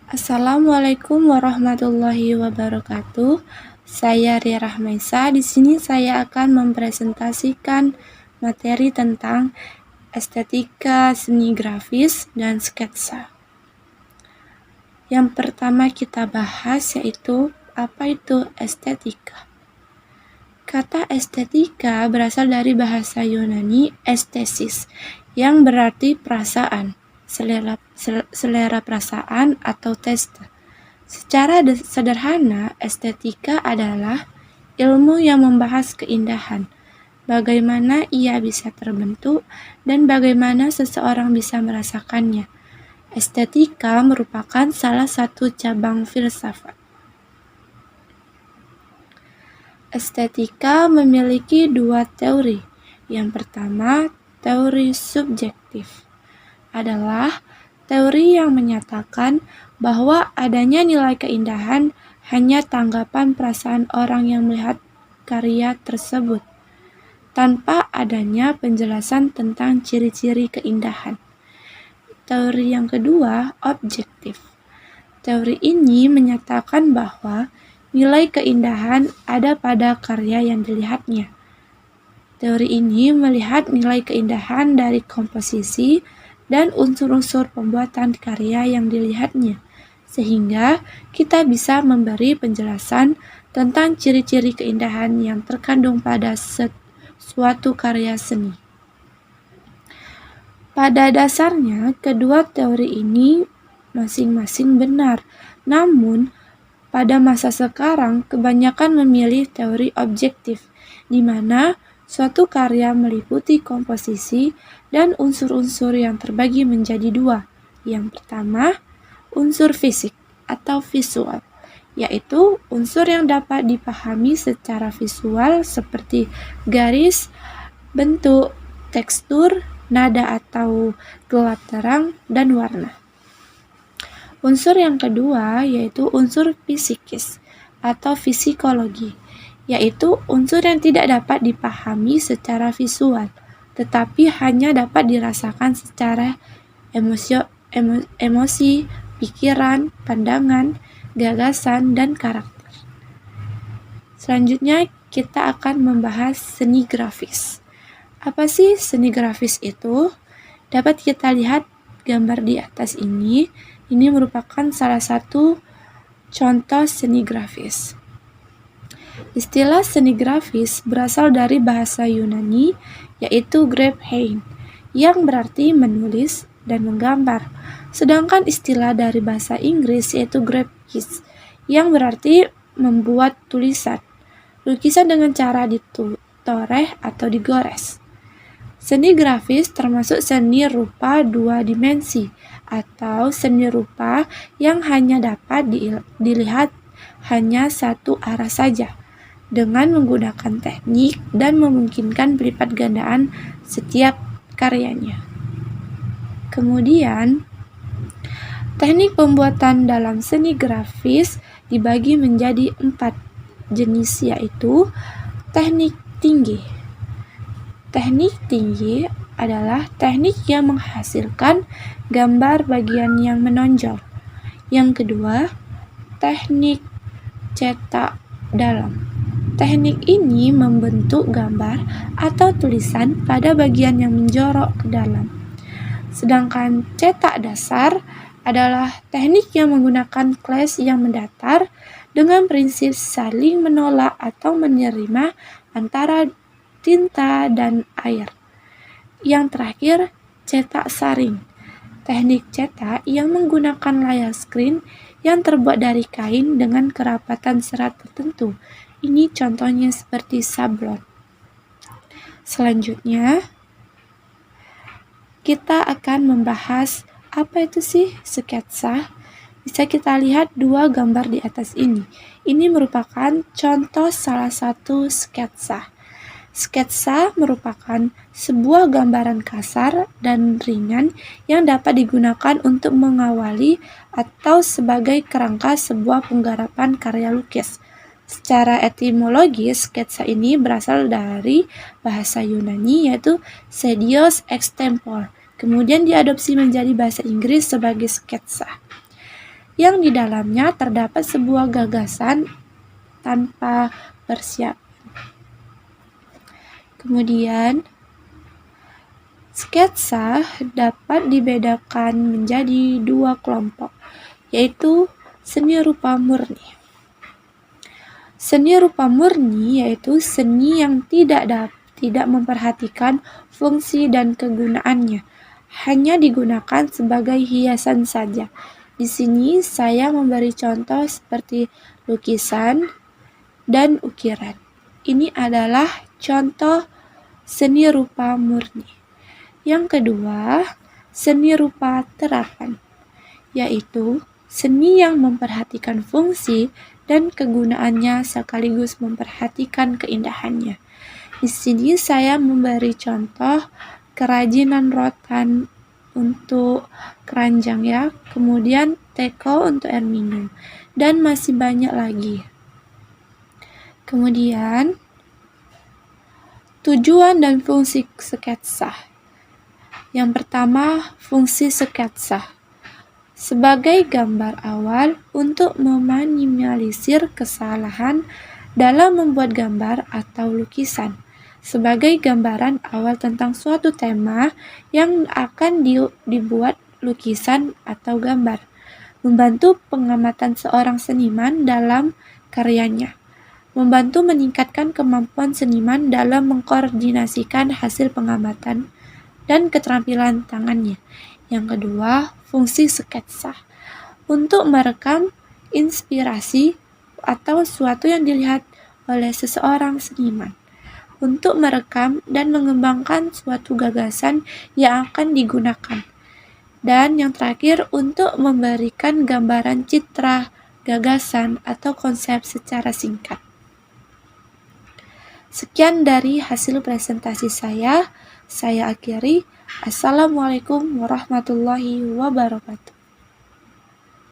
Assalamualaikum warahmatullahi wabarakatuh. Saya Ria Rahmaisa. Di sini saya akan mempresentasikan materi tentang estetika seni grafis dan sketsa. Yang pertama kita bahas yaitu apa itu estetika. Kata estetika berasal dari bahasa Yunani estesis yang berarti perasaan, selera perasaan atau taste. Secara sederhana, estetika adalah ilmu yang membahas keindahan, bagaimana ia bisa terbentuk, dan bagaimana seseorang bisa merasakannya. Estetika merupakan salah satu cabang filsafat. Estetika memiliki dua teori. Yang pertama, teori subjektif adalah teori yang menyatakan bahwa adanya nilai keindahan hanya tanggapan perasaan orang yang melihat karya tersebut, tanpa adanya penjelasan tentang ciri-ciri keindahan. Teori yang kedua, objektif. Teori ini menyatakan bahwa nilai keindahan ada pada karya yang dilihatnya. Teori ini melihat nilai keindahan dari komposisi dan unsur-unsur pembuatan karya yang dilihatnya, sehingga kita bisa memberi penjelasan tentang ciri-ciri keindahan yang terkandung pada suatu karya seni. Pada dasarnya, kedua teori ini masing-masing benar, namun pada masa sekarang, kebanyakan memilih teori objektif, di mana suatu karya meliputi komposisi dan unsur-unsur yang terbagi menjadi dua. Yang pertama, unsur fisik atau visual, yaitu unsur yang dapat dipahami secara visual seperti garis, bentuk, tekstur, nada atau gelap terang, dan warna. Unsur yang kedua yaitu unsur psikis atau psikologi, yaitu unsur yang tidak dapat dipahami secara visual, tetapi hanya dapat dirasakan secara emosi, pikiran, pandangan, gagasan, dan karakter. Selanjutnya kita akan membahas seni grafis. Apa sih seni grafis itu? Dapat kita lihat gambar di atas ini. Ini merupakan salah satu contoh seni grafis. Istilah seni grafis berasal dari bahasa Yunani, yaitu graphein, yang berarti menulis dan menggambar. Sedangkan istilah dari bahasa Inggris yaitu graphics, yang berarti membuat tulisan, lukisan dengan cara ditoreh atau digores. Seni grafis termasuk seni rupa dua dimensi atau seni rupa yang hanya dapat dilihat hanya satu arah saja dengan menggunakan teknik dan memungkinkan pelipat gandaan setiap karyanya. Kemudian, teknik pembuatan dalam seni grafis dibagi menjadi 4 jenis, yaitu teknik tinggi. Teknik tinggi adalah teknik yang menghasilkan gambar bagian yang menonjol. Yang kedua, teknik cetak dalam. Teknik ini membentuk gambar atau tulisan pada bagian yang menjorok ke dalam. Sedangkan cetak dasar adalah teknik yang menggunakan kelas yang mendatar dengan prinsip saling menolak atau menerima antara tinta dan air. Yang terakhir, cetak saring. Teknik cetak yang menggunakan layar screen yang terbuat dari kain dengan kerapatan serat tertentu. Ini contohnya seperti sablon. Selanjutnya, kita akan membahas apa itu sih sketsa. Bisa kita lihat dua gambar di atas ini. Ini merupakan contoh salah satu sketsa. Sketsa merupakan sebuah gambaran kasar dan ringan yang dapat digunakan untuk mengawali atau sebagai kerangka sebuah penggarapan karya lukis. Secara etimologis, sketsa ini berasal dari bahasa Yunani yaitu sedios extempore. Kemudian diadopsi menjadi bahasa Inggris sebagai sketsa. yang di dalamnya terdapat sebuah gagasan tanpa persiapan. Kemudian, sketsa dapat dibedakan menjadi dua kelompok, yaitu seni rupa murni. Seni rupa murni yaitu seni yang tidak memperhatikan fungsi dan kegunaannya, hanya digunakan sebagai hiasan saja. Di sini saya memberi contoh seperti lukisan dan ukiran. Ini adalah contoh seni rupa murni. Yang kedua, seni rupa terapan, yaitu seni yang memperhatikan fungsi dan kegunaannya sekaligus memperhatikan keindahannya. Di sini saya memberi contoh kerajinan rotan untuk keranjang ya, kemudian teko untuk air minum, dan masih banyak lagi. Kemudian, tujuan dan fungsi sketsa. Yang pertama, fungsi sketsa. Sebagai gambar awal untuk meminimalisir kesalahan dalam membuat gambar atau lukisan. Sebagai gambaran awal tentang suatu tema yang akan dibuat lukisan atau gambar. Membantu pengamatan seorang seniman dalam karyanya. Membantu meningkatkan kemampuan seniman dalam mengkoordinasikan hasil pengamatan dan keterampilan tangannya. Yang kedua, fungsi sketsa. Untuk merekam inspirasi atau sesuatu yang dilihat oleh seseorang seniman. Untuk merekam dan mengembangkan suatu gagasan yang akan digunakan. Dan yang terakhir, untuk memberikan gambaran citra, gagasan, atau konsep secara singkat. Sekian dari hasil presentasi saya akhiri. Assalamualaikum warahmatullahi wabarakatuh.